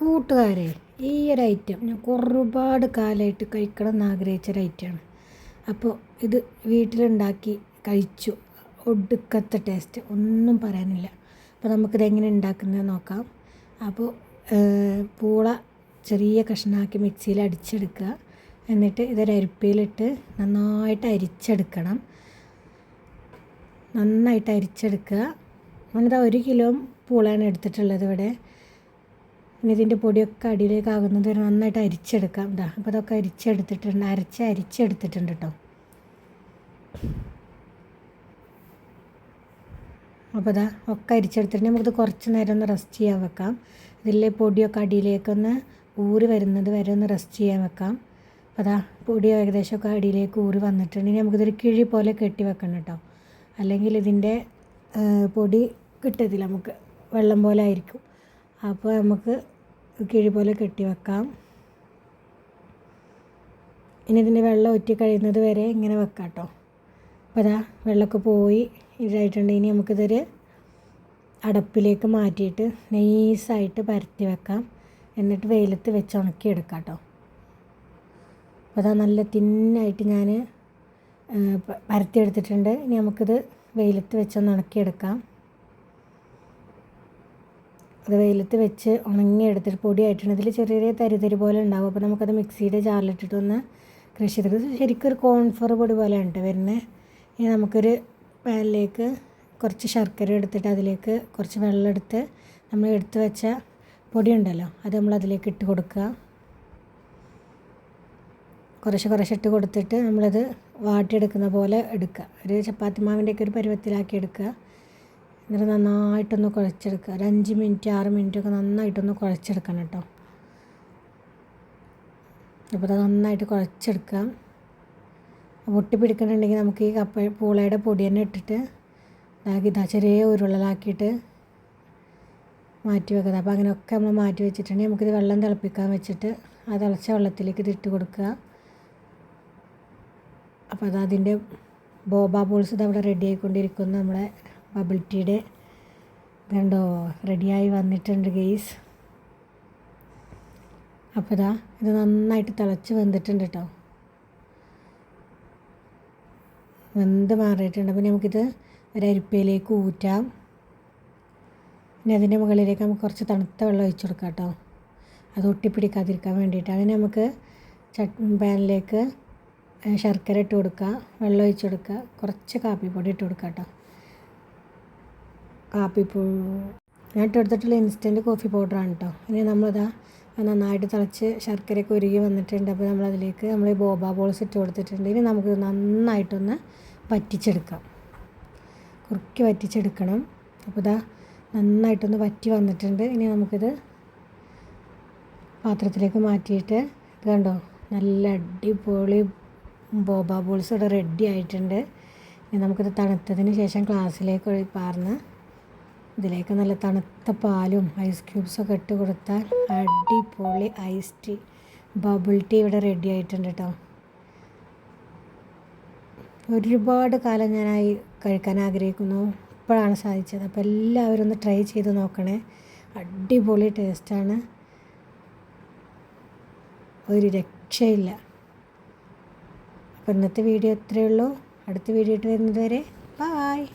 കൂട്ടുകാരെ, ഈ ഒരു ഐറ്റം ഞാൻ ഒരുപാട് കാലമായിട്ട് കഴിക്കണം എന്ന് ആഗ്രഹിച്ചൊരു ഐറ്റമാണ്. അപ്പോൾ ഇത് വീട്ടിലുണ്ടാക്കി കഴിച്ചു. ഒടുക്കത്തെ ടേസ്റ്റ്, ഒന്നും പറയാനില്ല. അപ്പോൾ നമുക്കിത് എങ്ങനെ ഉണ്ടാക്കുന്നത് നോക്കാം. അപ്പോൾ പൂള ചെറിയ കഷ്ണമാക്കി മിക്സിയിൽ അടിച്ചെടുക്കുക. എന്നിട്ട് ഇതൊരു അരിപ്പയിലിട്ട് നന്നായിട്ട് അരിച്ചെടുക്കണം. നന്നായിട്ട് അരിച്ചെടുക്കുക. ഞാനിതാ 1 കിലോ പൂളയാണ് എടുത്തിട്ടുള്ളത് ഇവിടെ. ഇനി ഇതിൻ്റെ പൊടിയൊക്കെ അടിയിലേക്ക് ആകുന്നത് വരെ നന്നായിട്ട് അരിച്ചെടുക്കാം. ഇതാ അപ്പോൾ അതൊക്കെ അരിച്ചെടുത്തിട്ടുണ്ട്, അരിച്ചെടുത്തിട്ടുണ്ട് കേട്ടോ. അപ്പോൾ ഇതാ ഒക്കെ അരിച്ചെടുത്തിട്ട് നമുക്കിത് കുറച്ച് നേരം ഒന്ന് റെസ്റ്റ് ചെയ്യാൻ വെക്കാം. ഇതിലെ പൊടിയൊക്കെ അടിയിലേക്കൊന്ന് ഊറി വരുന്നത് വരെ ഒന്ന് റെസ്റ്റ് ചെയ്യാൻ വെക്കാം. അപ്പോൾ അതാ പൊടി ഏകദേശമൊക്കെ അടിയിലേക്ക് ഊറി വന്നിട്ടുണ്ട്. ഇനി നമുക്കിതൊരു കിഴി പോലെ കെട്ടി വെക്കണം കേട്ടോ, അല്ലെങ്കിൽ ഇതിൻ്റെ പൊടി കിട്ടത്തില്ല, നമുക്ക് വെള്ളം പോലെ ആയിരിക്കും. അപ്പോൾ നമുക്ക് കിഴി പോലെ കെട്ടി വെക്കാം. ഇനി ഇതിൻ്റെ വെള്ളം ഒറ്റി കഴിയുന്നത് വരെ ഇങ്ങനെ വെക്കാം കേട്ടോ. അപ്പോൾ അതാ വെള്ളമൊക്കെ പോയി ഇതായിട്ടുണ്ട്. ഇനി നമുക്കിതൊരു അടപ്പിലേക്ക് മാറ്റിയിട്ട് നൈസായിട്ട് പരത്തി വെക്കാം. എന്നിട്ട് വെയിലത്ത് വെച്ച് ഉണക്കിയെടുക്കാം കേട്ടോ. അപ്പോൾ അതാ നല്ല തിന്നായിട്ട് ഞാൻ പരത്തിയെടുത്തിട്ടുണ്ട്. ഇനി നമുക്കിത് വെയിലത്ത് വെച്ചൊന്ന് ഉണക്കിയെടുക്കാം. അത് വെയിലത്ത് വെച്ച് ഉണങ്ങിയെടുത്തിട്ട് പൊടിയായിട്ടുണ്ട്. ഇതിൽ ചെറിയ ചെറിയ തരി പോലെ ഉണ്ടാവും. അപ്പോൾ നമുക്കത് മിക്സിയുടെ ജാറിലിട്ടിട്ടൊന്ന് ക്രഷ് ചെയ്തിട്ട് ശരിക്കും ഒരു കോൺഫ്ലവർ പൊടി പോലെയാണ് കേട്ടോ വരുന്നത്. ഇനി നമുക്കൊരു പാനിലേക്ക് കുറച്ച് ശർക്കര എടുത്തിട്ട് അതിലേക്ക് കുറച്ച് വെള്ളം എടുത്ത് നമ്മൾ എടുത്ത് വെച്ച പൊടി ഉണ്ടല്ലോ അത് നമ്മൾ അതിലേക്ക് ഇട്ട് കൊടുക്കുക. കുറച്ച് ഇട്ട് കൊടുത്തിട്ട് നമ്മളത് വാട്ടിയെടുക്കുന്ന പോലെ എടുക്കുക. ഒരു ചപ്പാത്തി മാവിൻ്റെയൊക്കെ ഒരു പരുവത്തിലാക്കി എടുക്കുക. എന്നിട്ട് നന്നായിട്ടൊന്ന് കുഴച്ചെടുക്കുക. ഒരു 5 മിനിറ്റ് 6 മിനിറ്റൊക്കെ നന്നായിട്ടൊന്ന് കുഴച്ചെടുക്കണം കേട്ടോ. അപ്പോൾ അത് നന്നായിട്ട് കുഴച്ചെടുക്കാം. പൊട്ടിപ്പിടിക്കണമെന്നുണ്ടെങ്കിൽ നമുക്ക് ഈ പൂളയുടെ പൊടി തന്നെ ഇട്ടിട്ട് ഇതാ ചെറിയ ഉരുളലാക്കിയിട്ട് മാറ്റി വെക്കുക. അപ്പോൾ അങ്ങനെയൊക്കെ നമ്മൾ മാറ്റി വെച്ചിട്ടുണ്ടെങ്കിൽ നമുക്കിത് വെള്ളം തിളപ്പിക്കാൻ വെച്ചിട്ട് ആ തിളച്ച വെള്ളത്തിലേക്ക് ഇതിട്ട് കൊടുക്കുക. അപ്പോൾ അതിൻ്റെ ബോബ ബോൾസ് ഇതവിടെ റെഡി ആയിക്കൊണ്ടിരിക്കുന്നു. നമ്മളെ ബബിൾ ടീയുടെ കണ്ടോ റെഡിയായി വന്നിട്ടുണ്ട് ഗെയ്സ്. അപ്പോൾ ഇത് നന്നായിട്ട് തിളച്ച് വെന്തിട്ടുണ്ട് കേട്ടോ, വെന്ത് മാറിയിട്ടുണ്ട്. അപ്പോൾ നമുക്കിത് ഒരു അരിപ്പയിലേക്ക് ഊറ്റാം. ഇനി അതിൻ്റെ മുകളിലേക്ക് നമുക്ക് കുറച്ച് തണുത്ത വെള്ളം ഒഴിച്ച് കൊടുക്കാം കേട്ടോ, അത് ഒട്ടിപ്പിടിക്കാതിരിക്കാൻ വേണ്ടിയിട്ടാണ്. ഇനി നമുക്ക് പാനിലേക്ക് ശർക്കര ഇട്ട് കൊടുക്കുക, വെള്ളം ഒഴിച്ച് കൊടുക്കുക, കുറച്ച് കാപ്പിപ്പൊടി ഇട്ട് കൊടുക്കുക കേട്ടോ. ഞാൻ ഇട്ട് കൊടുത്തിട്ടുള്ള ഇൻസ്റ്റൻറ്റ് കോഫി പൗഡറാണ് കേട്ടോ. ഇനി നമ്മളിതാ നന്നായിട്ട് തിളച്ച് ശർക്കരയൊക്കെ ഉരുകി വന്നിട്ടുണ്ട്. അപ്പോൾ നമ്മളതിലേക്ക് നമ്മൾ ഈ ബോബ ബോൾസ് ഇട്ട് കൊടുത്തിട്ടുണ്ട്. ഇനി നമുക്ക് നന്നായിട്ടൊന്ന് വറ്റിച്ചെടുക്കാം, കുറുക്കി വറ്റിച്ചെടുക്കണം. അപ്പോൾ നന്നായിട്ടൊന്ന് വറ്റി വന്നിട്ടുണ്ട്. ഇനി നമുക്കിത് പാത്രത്തിലേക്ക് മാറ്റിയിട്ട് ഇത് കണ്ടോ നല്ല അടിപൊളി ബോബ ബോൾസ് ഇവിടെ റെഡി ആയിട്ടുണ്ട്. ഇനി നമുക്കിത് തണുത്തതിന് ശേഷം ഗ്ലാസ്സിലേക്ക് പാർന്ന് ഇതിലേക്ക് നല്ല തണുത്ത പാലും ഐസ് ക്യൂബ്സൊക്കെ ഇട്ട് കൊടുത്താൽ അടിപൊളി ഐസ് ടീ ബബിൾ ടീ ഇവിടെ റെഡി ആയിട്ടുണ്ട് കേട്ടോ. ഒരുപാട് കാലം ഞാനായി കഴിക്കാൻ ആഗ്രഹിക്കുന്നു, ഇപ്പോഴാണ് സാധിച്ചത്. അപ്പോൾ എല്ലാവരും ഒന്ന് ട്രൈ ചെയ്ത് നോക്കണേ, അടിപൊളി ടേസ്റ്റാണ്, ഒരു രക്ഷയില്ല. അപ്പോൾ ഇന്നത്തെ വീഡിയോ ഇത്രയേ ഉള്ളൂ. അടുത്ത വീഡിയോ ഇട്ട് വരുന്നത് വരെ ബായ്.